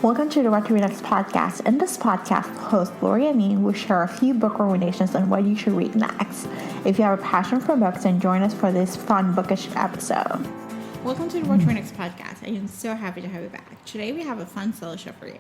Welcome to the What to Read Next podcast. In this podcast, host Lori and me will share a few book recommendations on what you should read next. If you have a passion for books, then join us for this fun bookish episode. Welcome to the What to Read Next podcast. I am so happy to have you back. Today we have a fun solo show for you.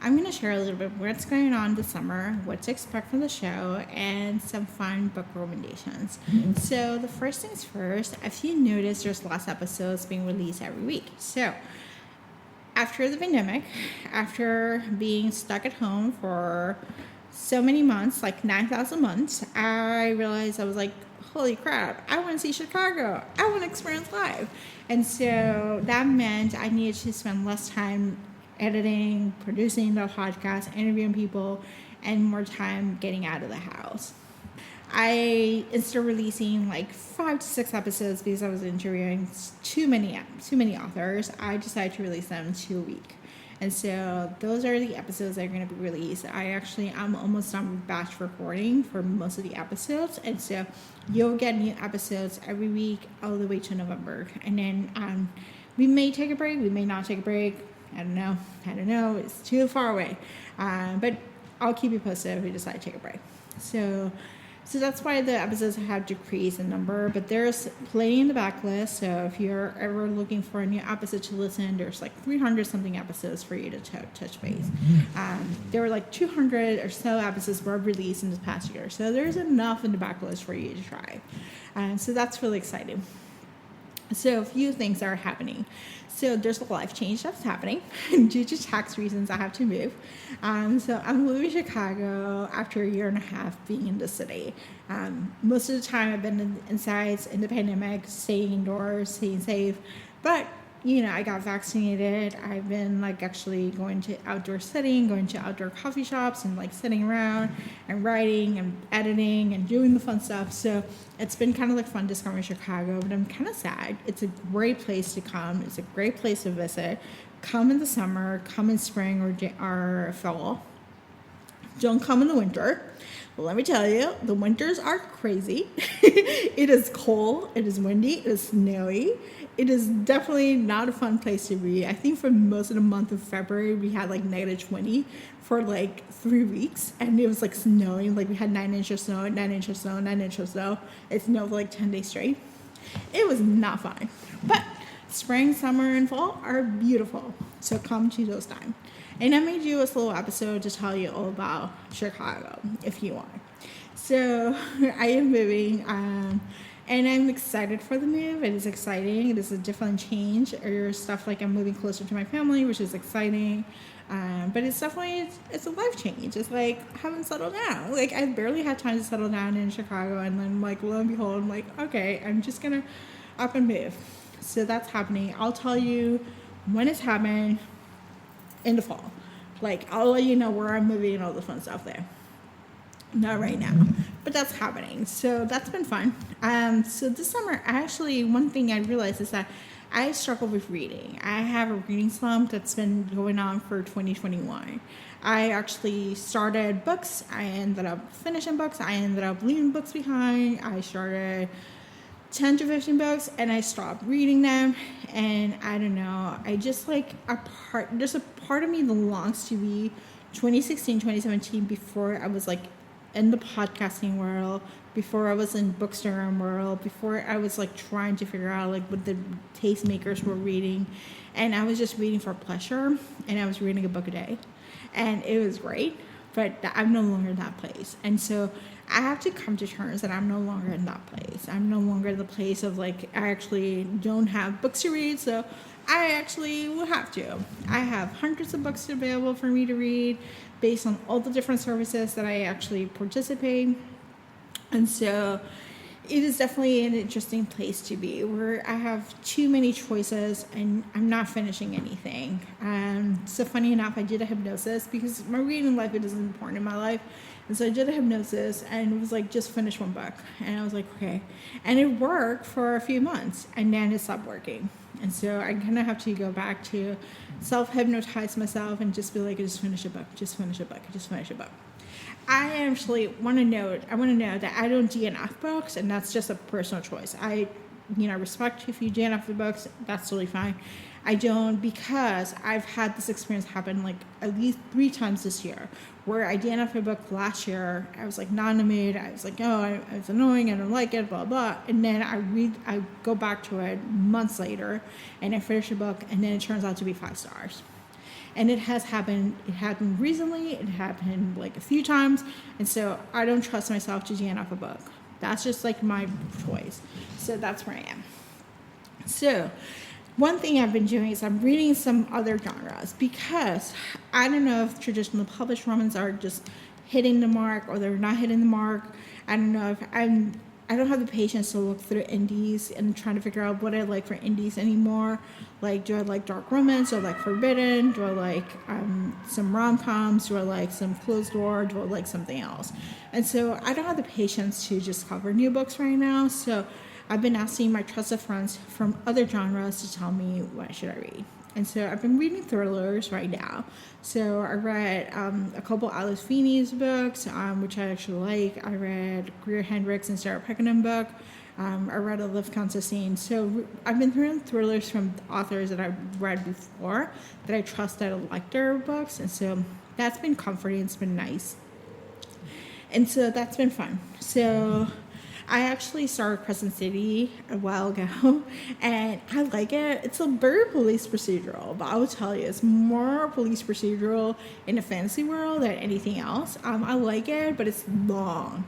I'm going to share a little bit of what's going on this summer, what to expect from the show, and some fun book recommendations. So the first things first, if you notice, there's less episodes being released every week. So after the pandemic, after being stuck at home for so many months, like 9,000 months, I realized I was like, holy crap, I want to see Chicago. I want to experience live. And so that meant I needed to spend less time editing, producing the podcast, interviewing people, and more time getting out of the house. Instead of releasing like 5 to 6 episodes because I was interviewing too many authors, I decided to release them 2 a week. And so those are the episodes that are going to be released. I'm almost done with batch recording for most of the episodes. And so you'll get new episodes every week all the way to November. And then we may take a break. We may not take a break. I don't know. It's too far away. But I'll keep you posted if we decide to take a break. So that's why the episodes have decreased in number, but there's plenty in the backlist. So if you're ever looking for a new episode to listen, there's like 300 something episodes for you to touch base. There were like 200 or so episodes were released in this past year. So there's enough in the backlist for you to try. So that's really exciting. So a few things are happening. So there's a life change that's happening. Due to tax reasons, I have to move. So I'm moving to Chicago after a year and a half being in the city. Most of the time I've been inside in the pandemic, staying indoors, staying safe. But I got vaccinated. I've been actually going to outdoor setting, going to outdoor coffee shops and sitting around and writing and editing and doing the fun stuff. So it's been kind of fun discovering Chicago, but I'm kind of sad. It's a great place to come. It's a great place to visit. Come in the summer, come in spring or fall. Don't come in the winter. Well, let me tell you, the winters are crazy. It is cold. It is windy. It is snowy. It is definitely not a fun place to be. I think for most of the month of February, we had negative 20 for 3 weeks. And it was snowing. We had 9 inches of snow, 9 inches of snow, 9 inches of snow. It snowed for 10 days straight. It was not fun. But spring, summer, and fall are beautiful. So come to those times. And I may do a slow episode to tell you all about Chicago if you want. So I am moving, and I'm excited for the move. It is exciting. It is a different change. There's stuff I'm moving closer to my family, which is exciting. But it's definitely, it's a life change. It's I haven't settled down. I barely had time to settle down in Chicago. And then lo and behold, I'm okay, I'm just going to up and move. So that's happening. I'll tell you when it's happening in the fall. I'll let you know where I'm moving and all the fun stuff there. Not right now, but that's happening. So that's been fun. So this summer, one thing I realized is that I struggle with reading. I have a reading slump that's been going on for 2021. I actually started books. I ended up finishing books. I ended up leaving books behind. I started 10 to 15 books and I stopped reading them. And I don't know, I just there's a part of me that longs to be 2016, 2017 before I was in the podcasting world, before I was in bookstore world, before I was trying to figure out what the tastemakers were reading. And I was just reading for pleasure, and I was reading a book a day. And it was great, but I'm no longer in that place. And so I have to come to terms that I'm no longer in that place. I'm no longer in the place of I actually don't have books to read, so I actually will have to. I have hundreds of books available for me to read based on all the different services that I actually participate. And so it is definitely an interesting place to be where I have too many choices and I'm not finishing anything. So funny enough, I did a hypnosis because my reading life is important in my life. And so I did a hypnosis and it was just finish one book. And I was okay. And it worked for a few months and then it stopped working. And so I kind of have to go back to self-hypnotize myself and just be just finish a book, just finish a book, just finish a book. I actually want to know that I don't DNF books, and that's just a personal choice. I respect if you DNF the books, that's totally fine. I don't, because I've had this experience happen like at least 3 times this year, where I DNF'd a book last year. I was like not in the mood. I was like, oh, it's annoying. I don't like it, blah, blah. And then I go back to it months later and I finish the book, and then it turns out to be 5 stars. And it has happened. It happened recently. It happened like a few times. And so I don't trust myself to DNF a book. That's just like my choice. So that's where I am. So one thing I've been doing is I'm reading some other genres, because I don't know if traditional published romans are just hitting the mark or they're not hitting the mark. I don't know if I don't have the patience to look through indies and trying to figure out what I like for indies anymore. Like, do I like dark romance? Do I like forbidden? Do I like some rom-coms? Do I like some closed door? Do I like something else? And so I don't have the patience to just cover new books right now. So I've been asking my trusted friends from other genres to tell me what should I read. And so I've been reading thrillers right now. So I read a couple Alice Feeney's books, which I actually like. I read Greer Hendricks and Sarah Peckinham book. I read A Liv Constantine. So I've been reading thrillers from authors that I've read before, that I trust, that I like their books. And so that's been comforting. It's been nice. And so that's been fun. So I actually started Crescent City a while ago, and I like it. It's a very police procedural, but I will tell you, it's more police procedural in the fantasy world than anything else. I like it, but it's long.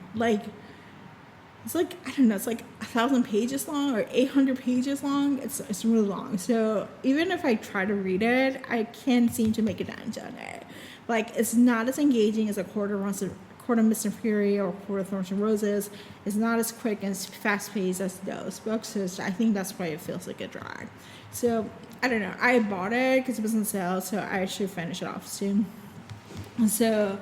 It's like, I don't know, it's like 1,000 pages long or 800 pages long. It's really long. So even if I try to read it, I can't seem to make it end on it. Like, it's not as engaging as a Court of Mist and Fury or Court of Thorns and Roses. It's not as quick and fast-paced as those books, so I think that's why it feels like a drag. So, I don't know. I bought it because it was on sale, so I should finish it off soon. So,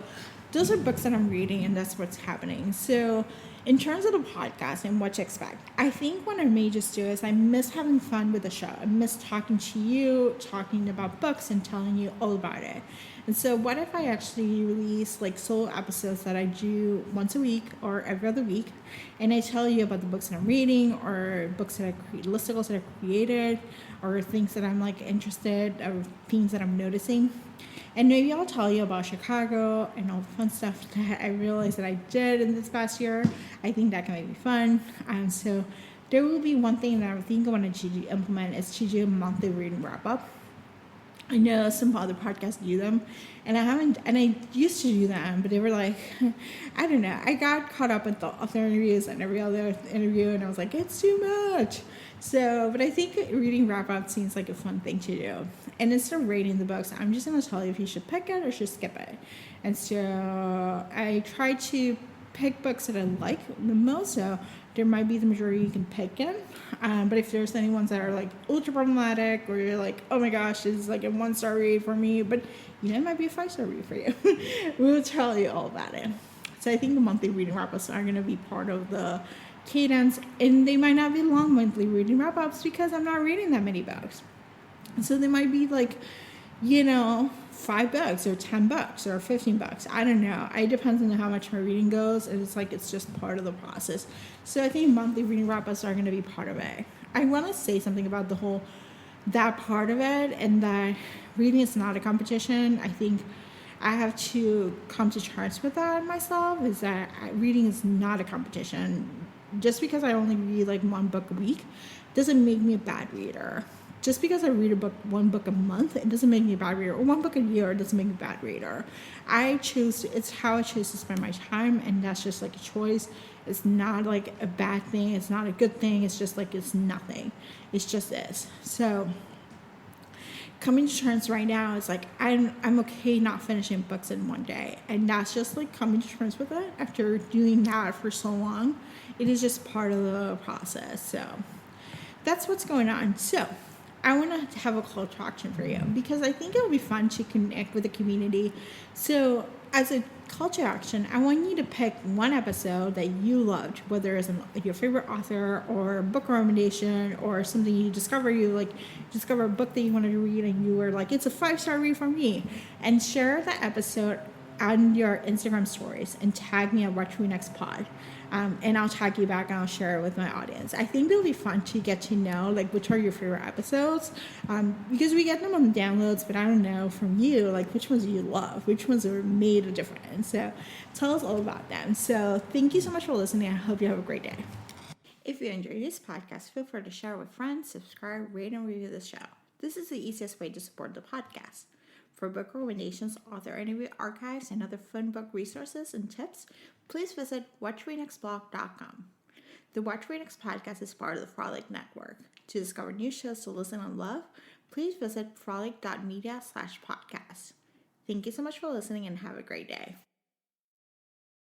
those are books that I'm reading, and that's what's happening. So, in terms of the podcast and what to expect, I think what I may just do is I miss having fun with the show. I miss talking to you, talking about books, and telling you all about it. And so what if I actually release like solo episodes that I do once a week or every other week, and I tell you about the books that I'm reading, or books that listicles that I've created, or things that I'm like interested, or themes that I'm noticing. And maybe I'll tell you about Chicago and all the fun stuff that I realized that I did in this past year. I think that can make me fun. So there will be one thing that I think I want to implement is to do a monthly reading wrap up. I know some other podcasts do them, and I used to do them, but they were like, I don't know. I got caught up with the author interviews and every other interview, and I was like, it's too much. So, but I think reading wrap-up seems like a fun thing to do. And instead of rating the books, I'm just going to tell you if you should pick it or should skip it. And so I try to pick books that I like the most, so there might be the majority you can pick in. But if there's any ones that are like ultra problematic, or you're like, oh my gosh, this is like a 1-star read for me, but it might be a 5-star read for you. We'll tell you all about it. So I think the monthly reading wrap-ups are going to be part of the cadence, and they might not be long monthly reading wrap-ups because I'm not reading that many books. So they might be like, 5 bucks or 10 bucks or 15 bucks. I don't know. It depends on how much my reading goes. And it's just part of the process. So I think monthly reading wrap-ups are going to be part of it. I want to say something about that part of it, and that reading is not a competition. I think I have to come to terms with that myself, is that reading is not a competition. Just because I only read like 1 book a week doesn't make me a bad reader. Just because I read 1 book a month, it doesn't make me a bad reader. Or 1 book a year, it doesn't make me a bad reader. It's how I choose to spend my time, and that's just like a choice. It's not like a bad thing. It's not a good thing. It's just like it's nothing. It's just this. So coming to terms right now is like I'm okay not finishing books in 1 day, and that's just like coming to terms with it after doing that for so long. It is just part of the process. So that's what's going on. So I want to have a call to action for you, because I think it'll be fun to connect with the community. So as a call to action, I want you to pick 1 episode that you loved, whether it's your favorite author or book recommendation or something you discover a book that you wanted to read and you were like, it's a 5-star read for me, and share that episode on your Instagram stories and tag me at Watch Me Next Pod. And I'll tag you back and I'll share it with my audience. I think it'll be fun to get to know like which are your favorite episodes, because we get them on downloads, but I don't know from you like which ones you love, which ones are made a difference. So tell us all about them. So thank you so much for listening. I hope you have a great day. If you enjoyed this podcast, feel free to share with friends, subscribe, rate, and review the show. This is the easiest way to support the podcast. For book recommendations, author interview archives, and other fun book resources and tips, please visit watchrenextblog.com. The Watch Read Next podcast is part of the Frolic Network. To discover new shows to listen and love, please visit frolic.media/podcast. Thank you so much for listening and have a great day.